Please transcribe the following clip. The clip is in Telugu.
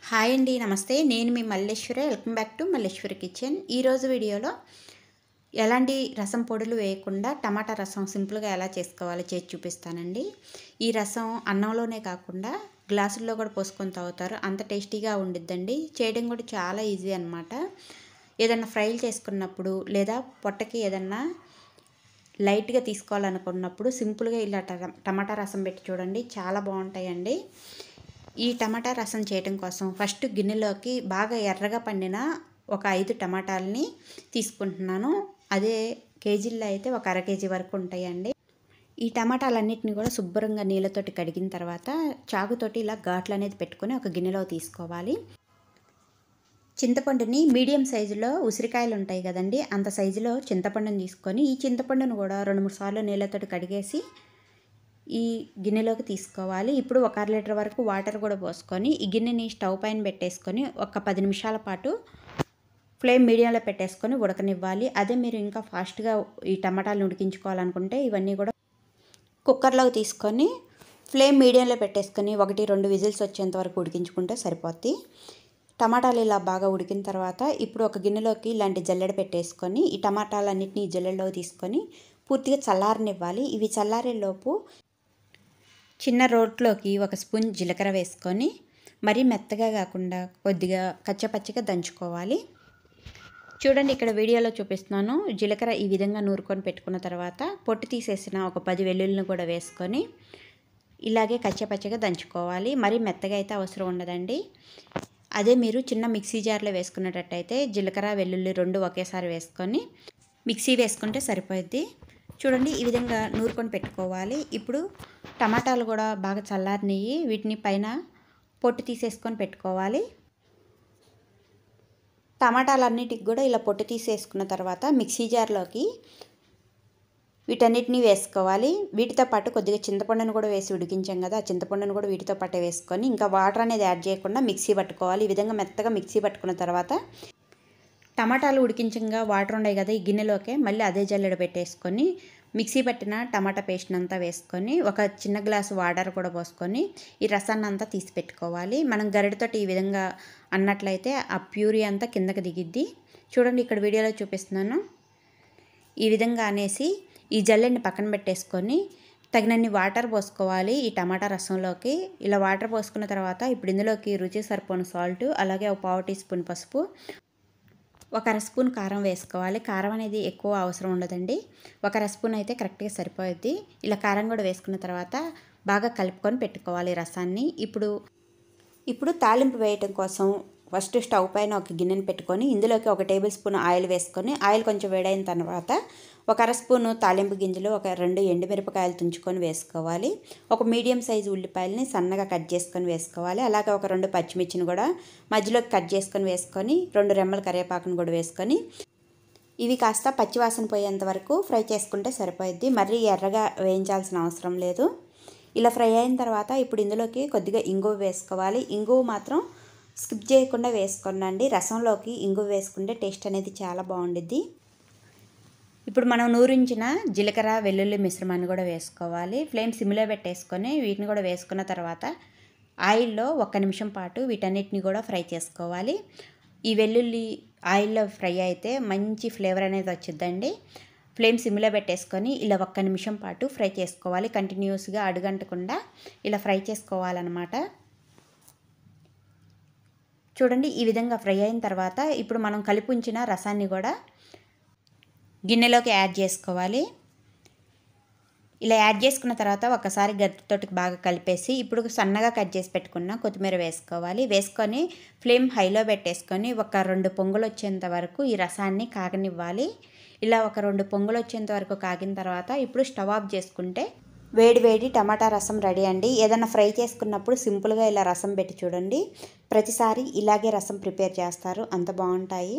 హాయ్ అండి, నమస్తే. నేను మీ Malleswari. Welcome back to Malleswari kitchen. ఈరోజు వీడియోలో ఎలాంటి రసం పొడులు వేయకుండా టమాటా రసం సింపుల్గా ఎలా చేసుకోవాలో చేసి చూపిస్తానండి. ఈ రసం అన్నంలోనే కాకుండా గ్లాసుల్లో కూడా పోసుకొని తాగుతారు, అంత టేస్టీగా ఉండిద్దండి. చేయడం కూడా చాలా ఈజీ అనమాట. ఏదన్నా ఫ్రైలు చేసుకున్నప్పుడు లేదా పొట్టకి ఏదన్నా లైట్గా తీసుకోవాలనుకున్నప్పుడు సింపుల్గా ఇలా టమాటా రసం పెట్టి చూడండి, చాలా బాగుంటాయండి. ఈ టమాటా రసం చేయడం కోసం ఫస్ట్ గిన్నెలోకి బాగా ఎర్రగా పండిన ఒక 5 టమాటాలని తీసుకుంటున్నాను. అదే కేజీల్లో అయితే ఒక అర కేజీ వరకు ఉంటాయండి. ఈ టమాటాలన్నిటిని కూడా శుభ్రంగా నీళ్ళతోటి కడిగిన తర్వాత చాకుతోటి ఇలా ఘాట్లు అనేది పెట్టుకొని ఒక గిన్నెలో తీసుకోవాలి. చింతపండుని మీడియం సైజులో ఉసిరికాయలు ఉంటాయి కదండి, అంత సైజులో చింతపండుని తీసుకొని ఈ చింతపండును కూడా 2-3 సార్లు నీళ్ళతోటి కడిగేసి ఈ గిన్నెలోకి తీసుకోవాలి. ఇప్పుడు 1 అర లీటర్ వరకు వాటర్ కూడా పోసుకొని ఈ గిన్నెని స్టవ్ పైన పెట్టేసుకొని ఒక 10 నిమిషాల పాటు ఫ్లేమ్ మీడియంలో పెట్టేసుకొని ఉడకనివ్వాలి. అదే మీరు ఇంకా ఫాస్ట్గా ఈ టమాటాలను ఉడికించుకోవాలనుకుంటే ఇవన్నీ కూడా కుక్కర్లోకి తీసుకొని ఫ్లేమ్ మీడియంలో పెట్టేసుకొని 1-2 విజిల్స్ వచ్చేంత వరకు ఉడికించుకుంటే సరిపోద్ది. టమాటాలు ఇలా బాగా ఉడికిన తర్వాత ఇప్పుడు ఒక గిన్నెలోకి ఇలాంటి జల్లెడ పెట్టేసుకొని ఈ టమాటాలన్నింటినీ జల్లెడలోకి తీసుకొని పూర్తిగా చల్లారనివ్వాలి. ఇవి చల్లారేలోపు చిన్న రోట్లోకి 1 స్పూన్ జీలకర్ర వేసుకొని మరీ మెత్తగా కాకుండా కొద్దిగా కచ్చపచ్చగా దంచుకోవాలి. చూడండి, ఇక్కడ వీడియోలో చూపిస్తున్నాను. జీలకర్ర ఈ విధంగా నూరుకొని పెట్టుకున్న తర్వాత పొట్టు తీసేసిన ఒక 10 వెల్లుల్లిని కూడా వేసుకొని ఇలాగే కచ్చపచ్చగా దంచుకోవాలి. మరీ మెత్తగా అయితే అవసరం ఉండదండి. అదే మీరు చిన్న మిక్సీ జార్లో వేసుకునేటట్టయితే జీలకర్ర వెల్లుల్లి 2 ఒకేసారి వేసుకొని మిక్సీ వేసుకుంటే సరిపోద్ది. చూడండి, ఈ విధంగా నూరుకొని పెట్టుకోవాలి. ఇప్పుడు టమాటాలు కూడా బాగా చల్లారినవి, వీటిని పైన పొట్టు తీసేసుకొని పెట్టుకోవాలి. టమాటాలన్నిటికి కూడా ఇలా పొట్టు తీసేసుకున్న తర్వాత మిక్సీ జార్లోకి వీటన్నిటిని వేసుకోవాలి. వీటితో పాటు కొద్దిగా చింతపండును కూడా వేసి ఉడికించాం కదా, ఆ చింతపండును కూడా వీటితో పాటు వేసుకొని ఇంకా వాటర్ అనేది యాడ్ చేయకుండా మిక్సీ పట్టుకోవాలి. ఈ విధంగా మెత్తగా మిక్సీ పట్టుకున్న తర్వాత టమాటాలు ఉడికించంగా వాటర్ ఉన్నాయి కదా, ఈ గిన్నెలోకే మళ్ళీ అదే జల్లెడ పెట్టేసుకొని మిక్సీ పట్టిన టమాటా పేస్ట్ని అంతా వేసుకొని ఒక చిన్న గ్లాసు వాటర్ కూడా పోసుకొని ఈ రసాన్ని అంతా తీసి పెట్టుకోవాలి. మనం గరిటతోటి ఈ విధంగా అన్నట్లయితే ఆ ప్యూరీ అంతా కిందకి దిగిద్ది. చూడండి, ఇక్కడ వీడియోలో చూపిస్తున్నాను. ఈ విధంగా అనేసి ఈ జల్లెడిని పక్కన పెట్టేసుకొని తగినన్ని వాటర్ పోసుకోవాలి ఈ టమాటా రసంలోకి. ఇలా వాటర్ పోసుకున్న తర్వాత ఇప్పుడు ఇందులోకి రుచి సరిపోను సాల్ట్, అలాగే ఒక 1/2 టీ స్పూన్ పసుపు, 1 అర స్పూన్ కారం వేసుకోవాలి. కారం అనేది ఎక్కువ అవసరం ఉండదండి, 1 అర స్పూన్ అయితే కరెక్ట్గా సరిపోద్ది. ఇలా కారం కూడా వేసుకున్న తర్వాత బాగా కలుపుకొని పెట్టుకోవాలి రసాన్ని. ఇప్పుడు తాలింపు వేయటం కోసం ఫస్ట్ స్టవ్ పైన ఒక గిన్నెని పెట్టుకొని ఇందులోకి 1 టేబుల్ స్పూన్ ఆయిల్ వేసుకొని ఆయిల్ కొంచెం వేడైన తర్వాత 1 అర స్పూను తాలింపు గింజలు, 2 ఎండుమిరపకాయలు తుంచుకొని వేసుకోవాలి. ఒక మీడియం సైజు ఉల్లిపాయలని సన్నగా కట్ చేసుకొని వేసుకోవాలి. అలాగే ఒక 2 పచ్చిమిర్చిని కూడా మధ్యలోకి కట్ చేసుకొని వేసుకొని 2 రెమ్మల కరివేపాకును కూడా వేసుకొని ఇవి కాస్త పచ్చివాసన పోయేంత వరకు ఫ్రై చేసుకుంటే సరిపోద్ది. మరీ ఎర్రగా వేయించాల్సిన అవసరం లేదు. ఇలా ఫ్రై అయిన తర్వాత ఇప్పుడు ఇందులోకి కొద్దిగా ఇంగువ వేసుకోవాలి. ఇంగువ మాత్రం స్కిప్ చేయకుండా వేసుకోండి. రసంలోకి ఇంగువ వేసుకుంటే టేస్ట్ అనేది చాలా బాగుండిద్ది. ఇప్పుడు మనం నూరించిన జీలకర్ర వెల్లుల్లి మిశ్రమాన్ని కూడా వేసుకోవాలి. ఫ్లేమ్ సిమ్లో పెట్టేసుకొని వీటిని కూడా వేసుకున్న తర్వాత ఆయిల్లో 1 నిమిషం పాటు వీటన్నిటిని కూడా ఫ్రై చేసుకోవాలి. ఈ వెల్లుల్లి ఆయిల్లో ఫ్రై అయితే మంచి ఫ్లేవర్ అనేది వచ్చిద్దండి. ఫ్లేమ్ సిమ్లో పెట్టేసుకొని ఇలా 1 నిమిషం పాటు ఫ్రై చేసుకోవాలి. కంటిన్యూస్గా అడుగంటకుండా ఇలా ఫ్రై చేసుకోవాలన్నమాట. చూడండి, ఈ విధంగా ఫ్రై అయిన తర్వాత ఇప్పుడు మనం కలిపి ఉంచిన రసాన్ని కూడా గిన్నెలోకి యాడ్ చేసుకోవాలి. ఇలా యాడ్ చేసుకున్న తర్వాత ఒకసారి గరిటెతోటి బాగా కలిపేసి ఇప్పుడు సన్నగా కట్ చేసి పెట్టుకున్న కొత్తిమీర వేసుకోవాలి. వేసుకొని ఫ్లేమ్ హైలో పెట్టేసుకొని ఒక 2 పొంగులు వచ్చేంత వరకు ఈ రసాన్ని కాగనివ్వాలి. ఇలా ఒక 2 పొంగులు వచ్చేంత వరకు కాగిన తర్వాత ఇప్పుడు స్టవ్ ఆఫ్ చేసుకుంటే వేడి వేడి టమాటా రసం రెడీ అండి. ఏదైనా ఫ్రై చేసుకున్నప్పుడు సింపుల్గా ఇలా రసం పెట్టి చూడండి. ప్రతిసారి ఇలాగే రసం ప్రిపేర్ చేస్తారు, అంత బాగుంటాయి.